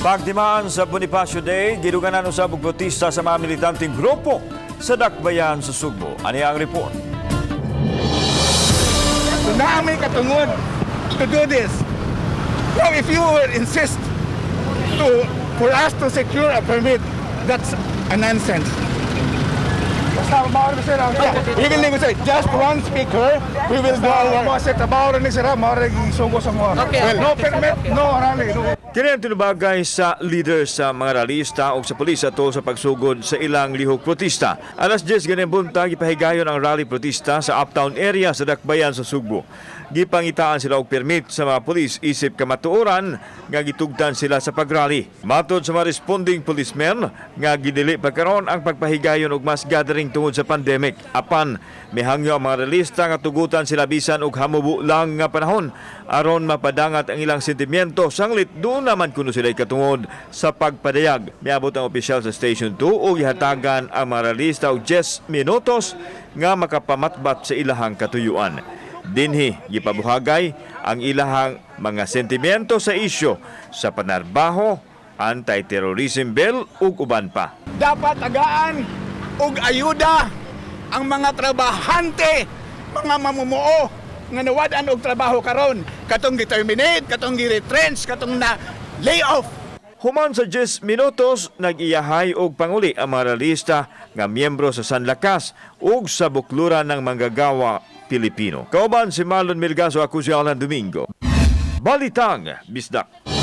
Pagdimaan sa Bonifacio Day, giduganan usab og protesta sa mga militanteng grupo sa Dakbayan sa Sugbo. Ani ang report. So naamay katungod to do this. So if you will insist for us to secure a permit, that's a nonsense. Basta mawar sir. Even if we say just one speaker, we will do our mga set about ni sir, mawar gisugo sa mga. Well, no permit, no rally, no. Kini ang tinubagay sa leader sa mga rallyista o sa pulis ato sa pagsugod sa ilang lihok protesta. Alas 10 ganang buntag ipahigayon ang rally protesta sa uptown area sa Dakbayan sa Sugbo. Gipangitaan sila og permit sa mga pulis isip kamatuoran nga gitugtan sila sa pagrally. Matod sa mga responding policemen nga gidili pa karon ang pagpahigayon og mass gathering tungod sa pandemic. Apan mihangyo ang mga rallyista nga tugutan sila bisan og hamubo lang nga panahon aron mapadangat ang ilang sentimiento sanglit doon naman kuno sila katungod sa pagpadayag. Miabot ang opisyal sa Station 2 o ihatagan ang mga rallyista og 10 minutos nga makapamatbat sa ilahang katuyuan. Dinhi gipabuhagay ang ilahang mga sentimiento sa isyu sa panarbaho, anti-terrorism bill ug uban pa. Dapat agaan og ayuda ang mga trabahante, mga mamumuo nga nawad-an og trabaho karon, katong gi-terminate, katong gi-retrench, katong na layoff. Human sa 10 minutos, nag-iyahay og panguli ang mga rallyista nga miyembro sa Sanlakas ug sa bukluran ng manggagawa Pilipino. Kauban si Marlon Milgaso, ako si Alan Domingo. Balitang Bisdak.